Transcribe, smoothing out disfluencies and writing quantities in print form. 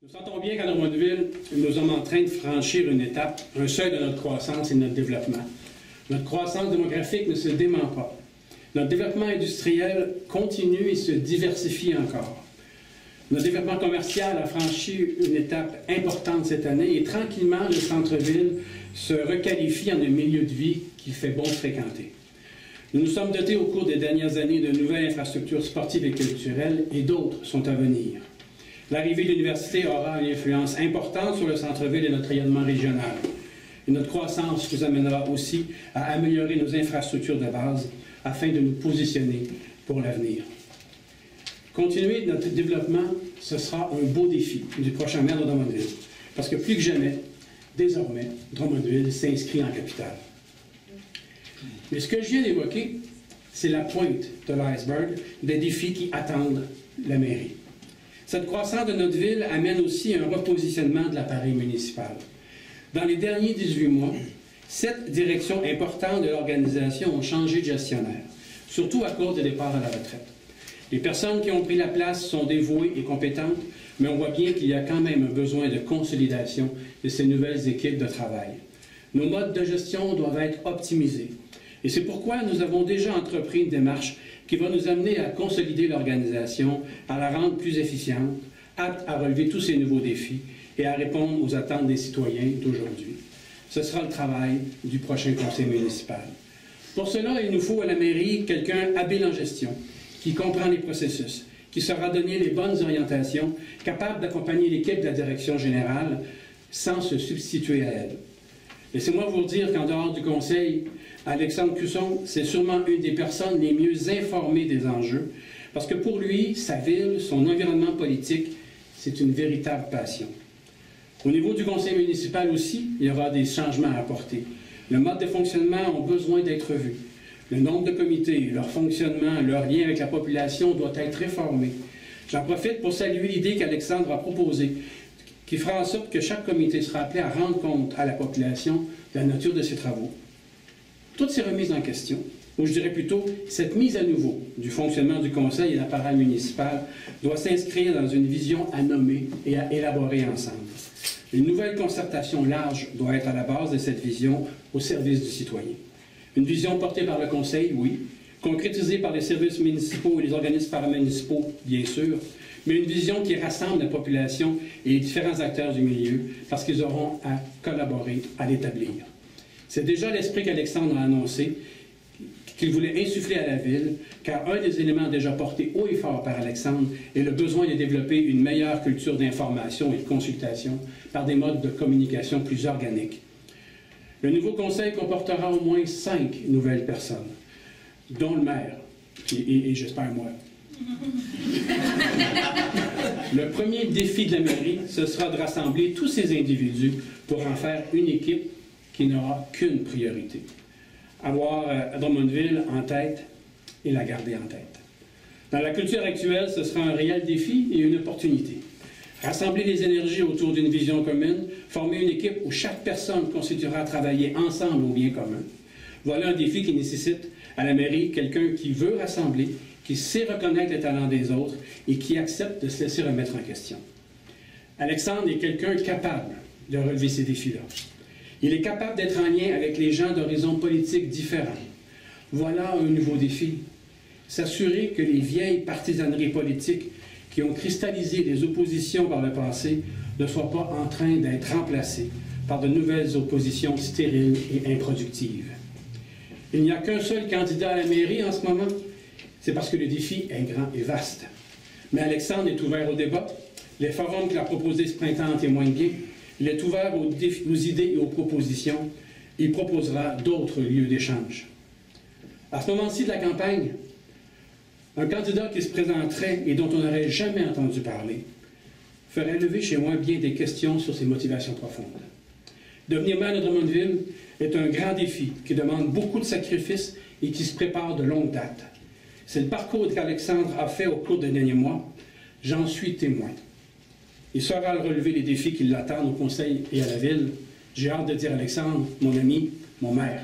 Nous sentons bien qu'à Drummondville, nous sommes en train de franchir une étape, un seuil de notre croissance et de notre développement. Notre croissance démographique ne se dément pas. Notre développement industriel continue et se diversifie encore. Notre développement commercial a franchi une étape importante cette année et tranquillement, le centre-ville se requalifie en un milieu de vie qui fait bon fréquenter. Nous nous sommes dotés au cours des dernières années de nouvelles infrastructures sportives et culturelles et d'autres sont à venir. L'arrivée de l'université aura une influence importante sur le centre-ville et notre rayonnement régional. Et notre croissance nous amènera aussi à améliorer nos infrastructures de base afin de nous positionner pour l'avenir. Continuer notre développement, ce sera un beau défi du prochain maire de Drummondville, parce que plus que jamais, désormais, Drummondville s'inscrit en capitale. Mais ce que je viens d'évoquer, c'est la pointe de l'iceberg des défis qui attendent la mairie. Cette croissance de notre ville amène aussi un repositionnement de l'appareil municipal. Dans les derniers 18 mois, 7 directions importantes de l'organisation ont changé de gestionnaire, surtout à cause des départs à la retraite. Les personnes qui ont pris la place sont dévouées et compétentes, mais on voit bien qu'il y a quand même un besoin de consolidation de ces nouvelles équipes de travail. Nos modes de gestion doivent être optimisés. Et c'est pourquoi nous avons déjà entrepris une démarche qui va nous amener à consolider l'organisation, à la rendre plus efficiente, apte à relever tous ces nouveaux défis et à répondre aux attentes des citoyens d'aujourd'hui. Ce sera le travail du prochain conseil municipal. Pour cela, il nous faut à la mairie quelqu'un habile en gestion, qui comprend les processus, qui saura donner les bonnes orientations, capable d'accompagner l'équipe de la direction générale sans se substituer à elle. Laissez-moi vous dire qu'en dehors du conseil, Alexandre Cusson, c'est sûrement une des personnes les mieux informées des enjeux, parce que pour lui, sa ville, son environnement politique, c'est une véritable passion. Au niveau du conseil municipal aussi, il y aura des changements à apporter. Le mode de fonctionnement a besoin d'être revu. Le nombre de comités, leur fonctionnement, leur lien avec la population doit être réformé. J'en profite pour saluer l'idée qu'Alexandre a proposée, qui fera en sorte que chaque comité sera appelé à rendre compte à la population de la nature de ses travaux. Toutes ces remises en question, ou je dirais plutôt cette mise à nouveau du fonctionnement du conseil et de l'appareil municipal, doit s'inscrire dans une vision à nommer et à élaborer ensemble. Une nouvelle concertation large doit être à la base de cette vision au service du citoyen. Une vision portée par le conseil, oui, concrétisée par les services municipaux et les organismes paramunicipaux, bien sûr, mais une vision qui rassemble la population et les différents acteurs du milieu parce qu'ils auront à collaborer à l'établir. C'est déjà l'esprit qu'Alexandre a annoncé qu'il voulait insuffler à la ville, car un des éléments déjà portés haut et fort par Alexandre est le besoin de développer une meilleure culture d'information et de consultation par des modes de communication plus organiques. Le nouveau conseil comportera au moins 5 nouvelles personnes, dont le maire, et j'espère moi. Le premier défi de la mairie, ce sera de rassembler tous ces individus pour en faire une équipe qui n'aura qu'une priorité. Avoir Drummondville en tête et la garder en tête. Dans la culture actuelle, ce sera un réel défi et une opportunité. Rassembler les énergies autour d'une vision commune, former une équipe où chaque personne constituera à travailler ensemble au bien commun. Voilà un défi qui nécessite à la mairie quelqu'un qui veut rassembler, qui sait reconnaître les talents des autres et qui accepte de se laisser remettre en question. Alexandre est quelqu'un capable de relever ces défis-là. Il est capable d'être en lien avec les gens d'horizons politiques différents. Voilà un nouveau défi. S'assurer que les vieilles partisaneries politiques qui ont cristallisé les oppositions par le passé ne soient pas en train d'être remplacées par de nouvelles oppositions stériles et improductives. Il n'y a qu'un seul candidat à la mairie en ce moment. C'est parce que le défi est grand et vaste. Mais Alexandre est ouvert au débat. Les forums qu'il a proposés ce printemps en témoignent bien. Il est ouvert aux idées et aux propositions. Il proposera d'autres lieux d'échange. À ce moment-ci de la campagne, un candidat qui se présenterait et dont on n'aurait jamais entendu parler ferait lever chez moi bien des questions sur ses motivations profondes. Devenir maire de Drummondville est un grand défi qui demande beaucoup de sacrifices et qui se prépare de longue date. C'est le parcours qu'Alexandre a fait au cours des derniers mois. J'en suis témoin. Il saura relever les défis qui l'attendent au conseil et à la ville. J'ai hâte de dire Alexandre, mon ami, mon maire.